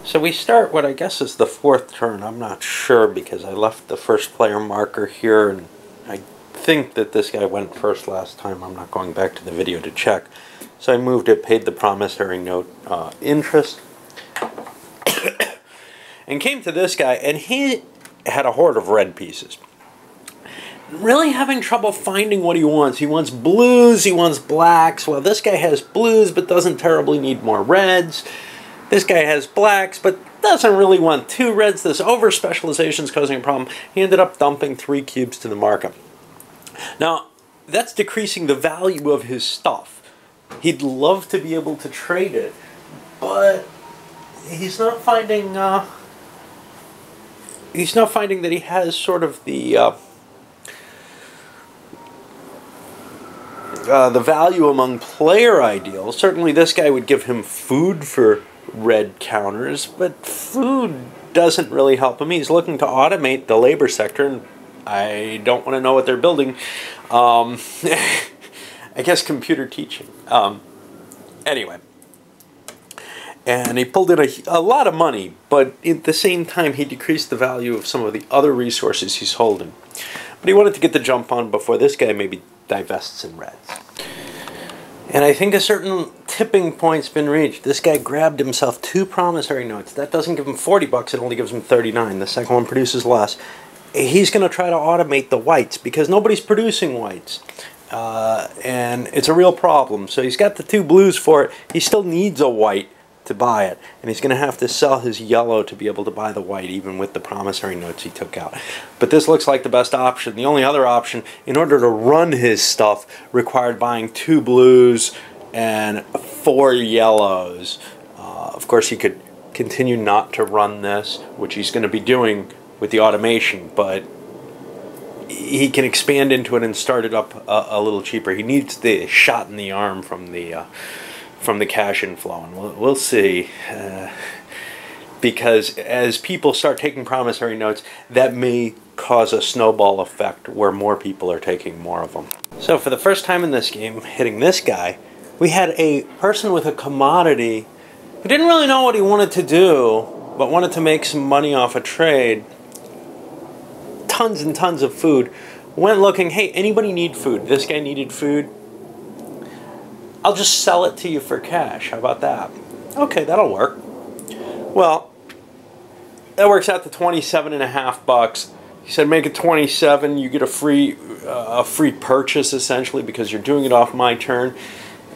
So we start what I guess is the fourth turn. I'm not sure because I left the first player marker here, and I think that this guy went first last time. I'm not going back to the video to check. So I moved it, paid the promissory note interest, and came to this guy, and he had a horde of red pieces. Really having trouble finding what he wants. He wants blues, he wants blacks. Well, this guy has blues but doesn't terribly need more reds. This guy has blacks but doesn't really want 2 reds. This over-specialization is causing a problem. He ended up dumping 3 cubes to the market. Now, that's decreasing the value of his stuff. He'd love to be able to trade it, but he's not finding that he has sort of the value among player ideals. Certainly this guy would give him food for red counters, but food doesn't really help him. He's looking to automate the labor sector, and I don't want to know what they're building. I guess computer teaching. Anyway. And he pulled in a lot of money, but at the same time he decreased the value of some of the other resources he's holding. But he wanted to get the jump on before this guy maybe divests in reds. And I think a certain tipping point's been reached. This guy grabbed himself 2 promissory notes. That doesn't give him 40 bucks, it only gives him 39. The second one produces less. He's going to try to automate the whites because nobody's producing whites. And it's a real problem. So he's got the 2 blues for it. He still needs a white to buy it, and he's going to have to sell his yellow to be able to buy the white, even with the promissory notes he took out. But this looks like the best option. The only other option, in order to run his stuff, required buying 2 blues and 4 yellows. Of course, he could continue not to run this, which he's going to be doing with the automation, but he can expand into it and start it up a little cheaper. He needs the shot in the arm from the cash inflow, and we'll see, because as people start taking promissory notes, that may cause a snowball effect where more people are taking more of them. So for the first time in this game, hitting this guy, we had a person with a commodity who didn't really know what he wanted to do, but wanted to make some money off a trade. Tons and tons of food. Went looking, hey, anybody need food? This guy needed food. I'll just sell it to you for cash. How about that? Okay, that'll work. Well, that works out to 27.5 bucks. He said, make it 27. You get a free purchase essentially because you're doing it off my turn,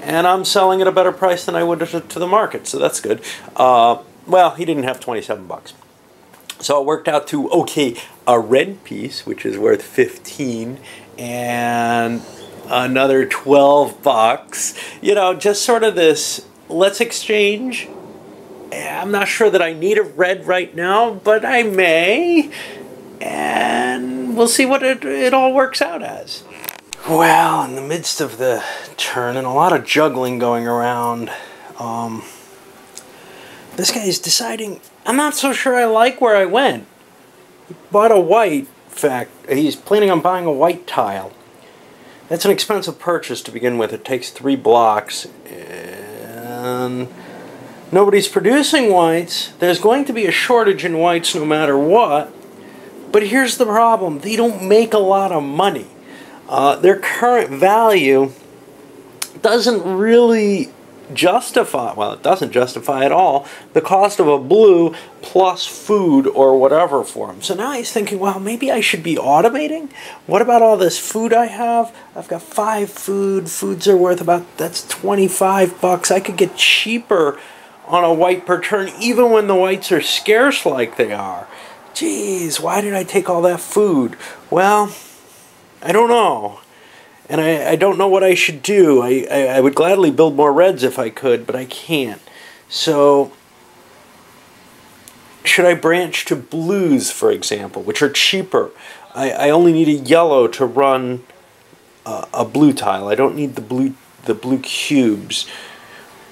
and I'm selling at a better price than I would to the market. So that's good. Well, he didn't have 27 bucks. So it worked out to, okay, a red piece, which is worth 15, and another 12 bucks. You know, just sort of this, let's exchange. I'm not sure that I need a red right now, but I may. And we'll see what it all works out as. Well, in the midst of the turn and a lot of juggling going around, this guy's deciding, I'm not so sure I like where I went. He bought a white, in fact, he's planning on buying a white tile. That's an expensive purchase to begin with. It takes 3 blocks, and nobody's producing whites. There's going to be a shortage in whites no matter what, but here's the problem. They don't make a lot of money. Their current value doesn't really justify, well, it doesn't justify at all, the cost of a blue plus food or whatever for him. So now he's thinking, well, maybe I should be automating? What about all this food I have? I've got 5 foods are worth about, that's 25 bucks. I could get cheaper on a white per turn even when the whites are scarce like they are. Geez, why did I take all that food? Well, I don't know. And I don't know what I should do. I would gladly build more reds if I could, but I can't. So, should I branch to blues, for example, which are cheaper? I only need a yellow to run a blue tile. I don't need the blue cubes.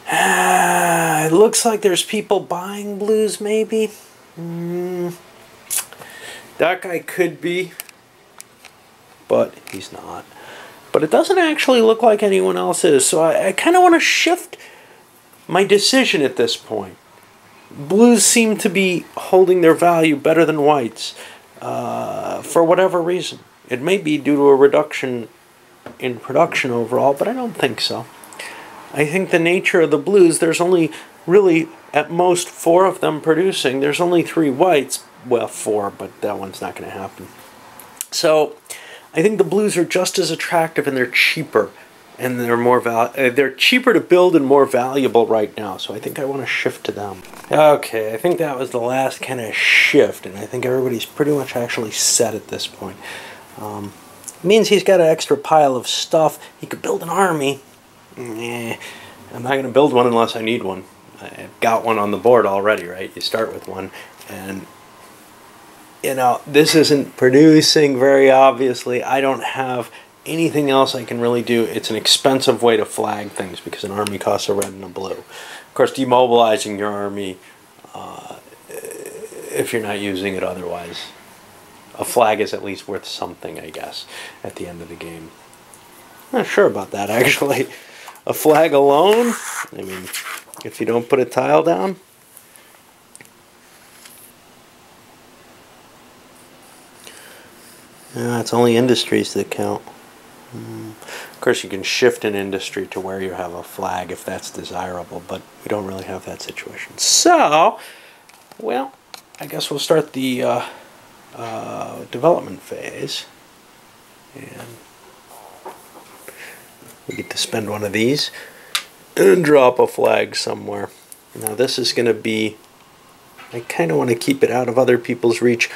It looks like there's people buying blues, maybe. That guy could be, but he's not. But it doesn't actually look like anyone else is, so I kind of want to shift my decision at this point. blues seem to be holding their value better than whites for whatever reason. It may be due to a reduction in production overall, but I don't think so. I think the nature of the blues, there's only really at most 4 of them producing. There's only 3 whites. Well, 4, but that one's not going to happen. So I think the blues are just as attractive, and they're cheaper, and they're cheaper to build and more valuable right now. So I think I want to shift to them. Okay, I think that was the last kind of shift, and I think everybody's pretty much actually set at this point. Means he's got an extra pile of stuff. He could build an army. I'm not going to build one unless I need one. I've got one on the board already, right? You start with one, and you know, this isn't producing very obviously. I don't have anything else I can really do. It's an expensive way to flag things because an army costs a red and a blue. Of course, demobilizing your army, if you're not using it otherwise, a flag is at least worth something, I guess, at the end of the game. I'm not sure about that, actually. A flag alone, I mean, if you don't put a tile down. It's only industries that count. Of course, you can shift an industry to where you have a flag if that's desirable, but we don't really have that situation. So, well, I guess we'll start the development phase. And we get to spend one of these and drop a flag somewhere. Now this is going to be, I kind of want to keep it out of other people's reach,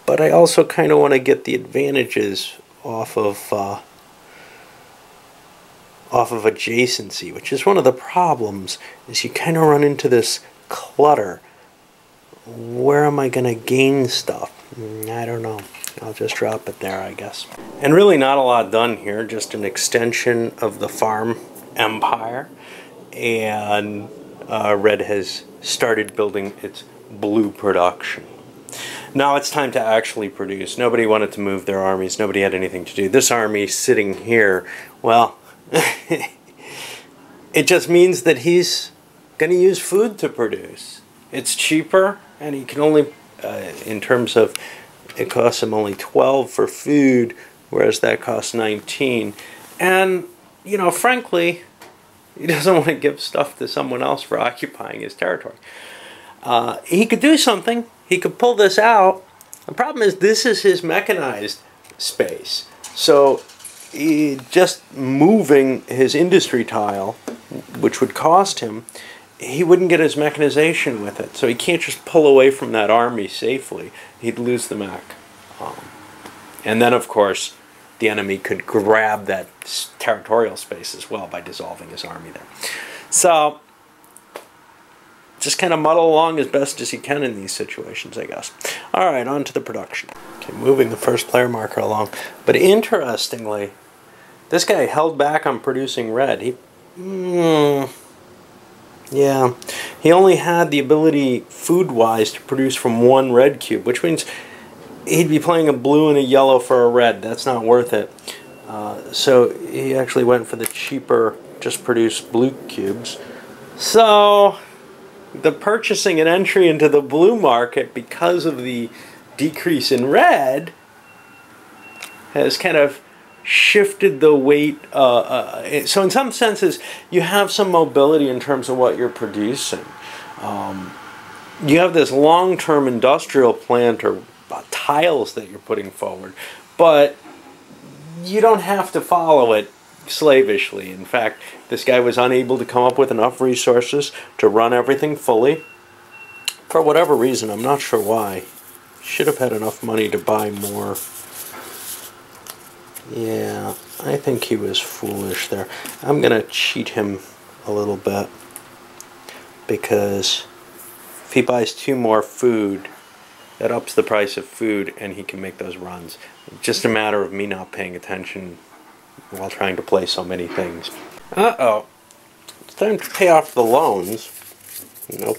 but I also kind of want to get the advantages off of adjacency, which is one of the problems, is you kind of run into this clutter. Where am I going to gain stuff? I don't know. I'll just drop it there, I guess. And really not a lot done here, just an extension of the farm empire. And Red has started building its blue production. Now it's time to actually produce. Nobody wanted to move their armies. Nobody had anything to do. This army sitting here, well, it just means that he's going to use food to produce. It's cheaper, and he can only, in terms of, it costs him only 12 for food, whereas that costs 19. And, you know, frankly, he doesn't want to give stuff to someone else for occupying his territory. He could do something. He could pull this out. The problem is this is his mechanized space. So just moving his industry tile, which would cost him, he wouldn't get his mechanization with it. So he can't just pull away from that army safely. He'd lose the mech. And then, of course, the enemy could grab that territorial space as well by dissolving his army there. So just kind of muddle along as best as you can in these situations, I guess. All right, on to the production. Okay, moving the first player marker along. But interestingly, this guy held back on producing red. Yeah, he only had the ability, food-wise, to produce from 1 red cube, which means he'd be playing a blue and a yellow for a red. That's not worth it. So he actually went for the cheaper, just produce blue cubes. So the purchasing and entry into the blue market, because of the decrease in red, has kind of shifted the weight. So in some senses, you have some mobility in terms of what you're producing. You have this long-term industrial plant or tiles that you're putting forward, but you don't have to follow it slavishly. In fact, this guy was unable to come up with enough resources to run everything fully. For whatever reason, I'm not sure why. Should have had enough money to buy more. Yeah, I think he was foolish there. I'm going to cheat him a little bit, because if he buys 2 more food, that ups the price of food and he can make those runs. It's just a matter of me not paying attention while trying to play so many things. Uh-oh. It's time to pay off the loans. Nope,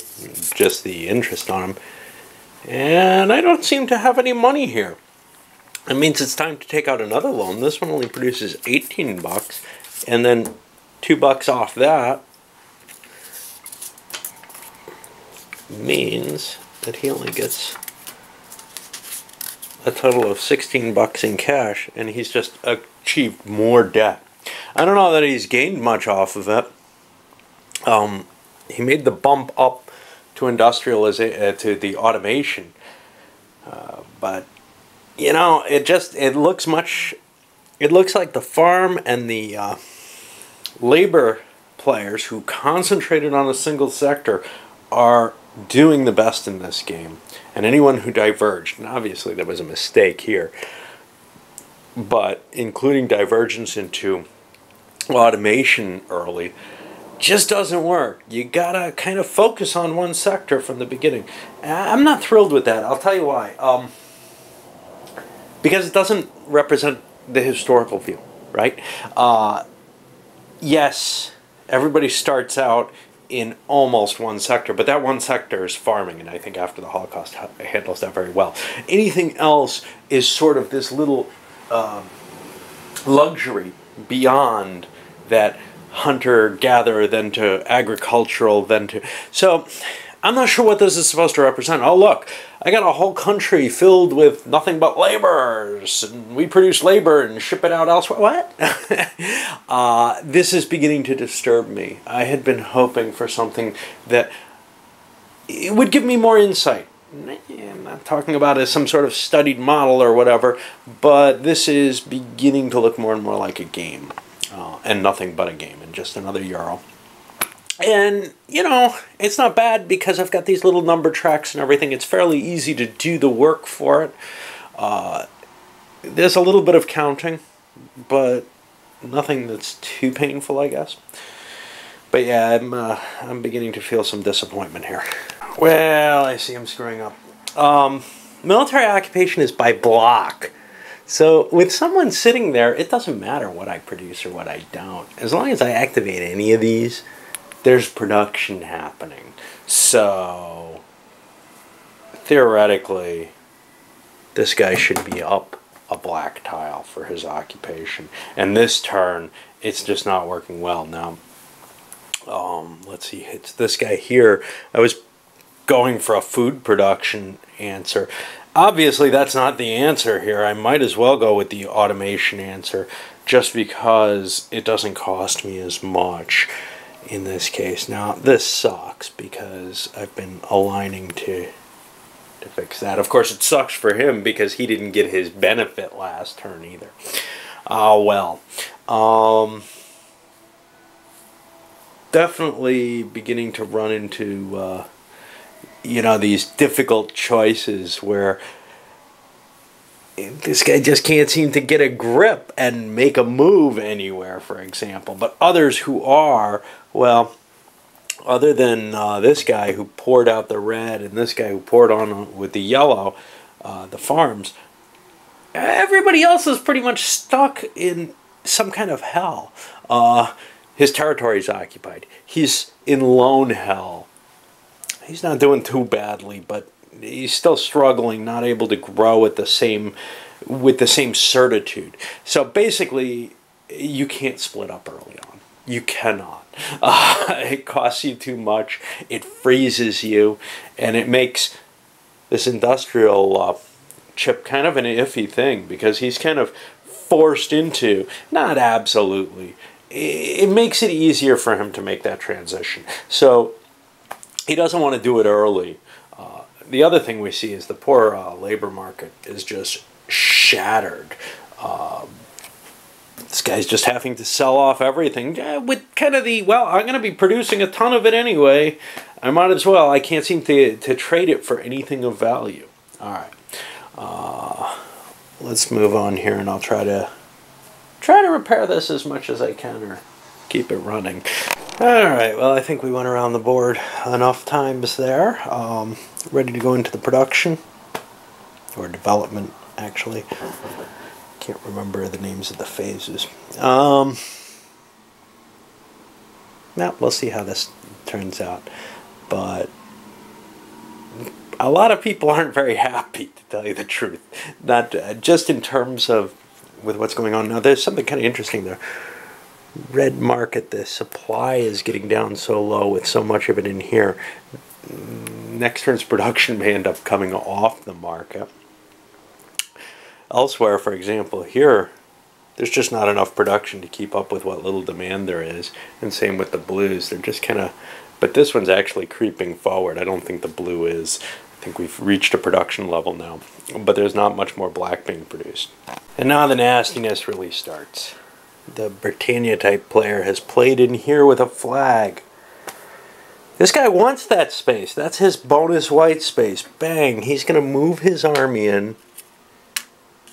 just the interest on them. And I don't seem to have any money here. It means it's time to take out another loan. This one only produces 18 bucks, and then $2 off that. means that he only gets a total of 16 bucks in cash, and he's just achieved more debt. I don't know that he's gained much off of it. He made the bump up to industrialization, to the automation, but you know, it looks like the farm and the labor players who concentrated on a single sector are doing the best in this game, and anyone who diverged, and obviously there was a mistake here, but including divergence into automation early, just doesn't work. You gotta kind of focus on one sector from the beginning. I'm not thrilled with that. I'll tell you why. Because it doesn't represent the historical view, right? Yes, everybody starts out in almost one sector, but that one sector is farming, and I think after the Holocaust handles that very well. Anything else is sort of this little luxury beyond that hunter-gatherer, then to agricultural, then to... So, I'm not sure what this is supposed to represent. Oh, look, I got a whole country filled with nothing but laborers, and we produce labor and ship it out elsewhere. What? This is beginning to disturb me. I had been hoping for something that it would give me more insight. I'm not talking about as some sort of studied model or whatever, but this is beginning to look more and more like a game. And nothing but a game, and just another Euro. And, you know, it's not bad because I've got these little number tracks and everything. It's fairly easy to do the work for it. There's a little bit of counting, but nothing that's too painful, I guess. But yeah, I'm beginning to feel some disappointment here. Well, I see I'm screwing up. Military occupation is by block. So with someone sitting there, it doesn't matter what I produce or what I don't. As long as I activate any of these, there's production happening. So theoretically, this guy should be up a black tile for his occupation. And this turn, it's just not working well. Now, let's see, it's this guy here. I was going for a food production answer. Obviously, that's not the answer here. I might as well go with the automation answer just because it doesn't cost me as much in this case. Now, this sucks because I've been aligning to fix that. Of course, it sucks for him because he didn't get his benefit last turn either. Well. Definitely beginning to run into... you know, these difficult choices where this guy just can't seem to get a grip and make a move anywhere, for example. But others who are, well, other than this guy who poured out the red and this guy who poured on with the yellow, the farms, everybody else is pretty much stuck in some kind of hell. His territory is occupied. He's in lone hell. He's not doing too badly, but he's still struggling, not able to grow at the same with the same certitude. So basically, you can't split up early on. You cannot. It costs you too much. It freezes you, and it makes this industrial chip kind of an iffy thing because he's kind of forced into, not absolutely. It makes it easier for him to make that transition. So he doesn't want to do it early. The other thing we see is the poor labor market is just shattered. This guy's just having to sell off everything with kind of the, well, I'm going to be producing a ton of it anyway. I might as well. I can't seem to trade it for anything of value. All right. Let's move on here, and I'll try to repair this as much as I can or keep it running. Alright, well, I think we went around the board enough times there. Ready to go into the production, or development, actually. Can't remember the names of the phases. Now, we'll see how this turns out. But a lot of people aren't very happy, to tell you the truth. Not just in terms of with what's going on now. There's something kind of interesting there. Red market, the supply is getting down so low with so much of it in here. next turn's production may end up coming off the market. Elsewhere, for example, here, there's just not enough production to keep up with what little demand there is. And same with the blues. They're just kind of... But this one's actually creeping forward. I don't think the blue is. I think we've reached a production level now. But there's not much more black being produced. And now the nastiness really starts. The Britannia type player has played in here with a flag. This guy wants that space. That's his bonus white space. Bang! He's going to move his army in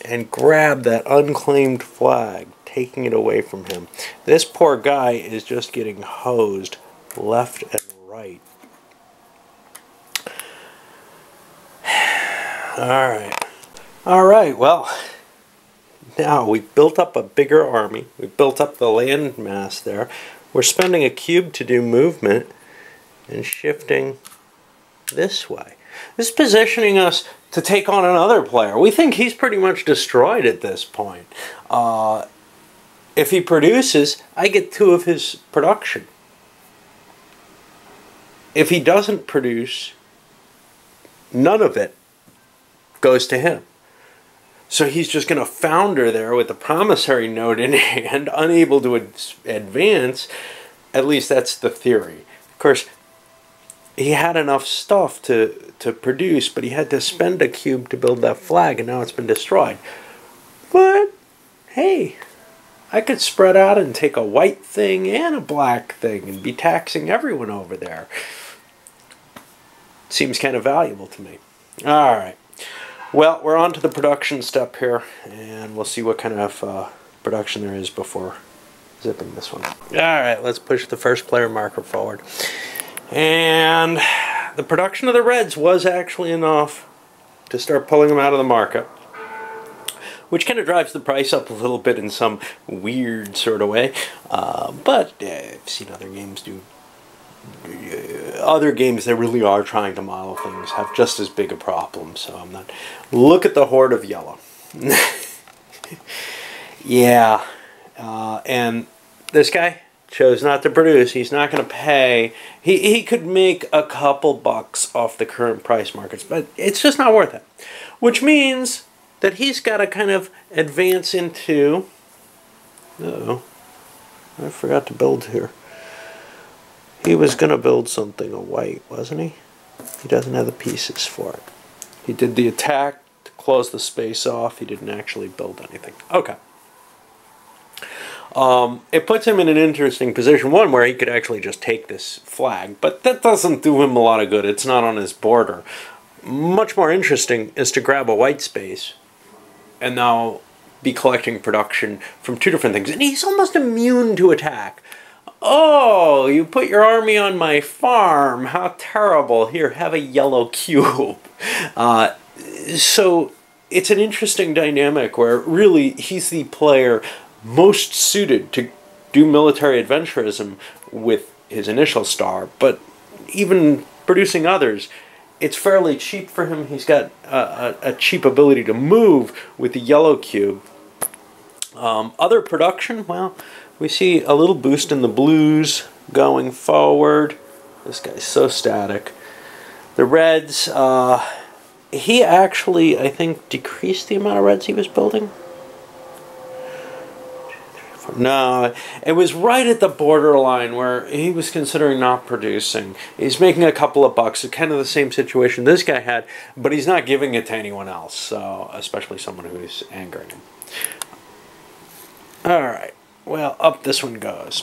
and grab that unclaimed flag, taking it away from him. This poor guy is just getting hosed left and right. Alright, well, now we've built up a bigger army. We've built up the land mass there. We're spending a cube to do movement and shifting this way. This is positioning us to take on another player. We think he's pretty much destroyed at this point. If he produces, I get 2 of his production. If he doesn't produce, none of it goes to him. So he's just going to founder there with the promissory note in hand, unable to advance. At least that's the theory. Of course, he had enough stuff to produce, but he had to spend a cube to build that flag, and now it's been destroyed. But, hey, I could spread out and take a white thing and a black thing and be taxing everyone over there. Seems kind of valuable to me. Alright. Well, we're on to the production step here, and we'll see what kind of production there is before zipping this one. Alright, let's push the first player marker forward. And the production of the reds was actually enough to start pulling them out of the market, which kind of drives the price up a little bit in some weird sort of way. But I've seen other games do. Other games that really are trying to model things have just as big a problem. So I'm not. Look at the horde of yellow. Yeah, and this guy chose not to produce. He's not going to pay. He could make a couple bucks off the current price markets, but it's just not worth it. Which means that he's got to kind of advance into... Uh-oh. I forgot to build here. He was going to build something of white, wasn't he? He doesn't have the pieces for it. He did the attack to close the space off. He didn't actually build anything. Okay. It puts him in an interesting position, one where he could actually just take this flag, but that doesn't do him a lot of good. It's not on his border. Much more interesting is to grab a white space and now be collecting production from 2 different things. And he's almost immune to attack. Oh, you put your army on my farm. How terrible. Here, have a yellow cube. So it's an interesting dynamic where really he's the player most suited to do military adventurism with his initial star, but even producing others, it's fairly cheap for him. He's got a cheap ability to move with the yellow cube. Other production, well, we see a little boost in the blues going forward. This guy's so static. The reds, he actually, I think, decreased the amount of reds he was building. No, it was right at the borderline where he was considering not producing. He's making a couple of bucks. It's kind of the same situation this guy had, but he's not giving it to anyone else, so especially someone who's angering him. Alright, well, up this one goes.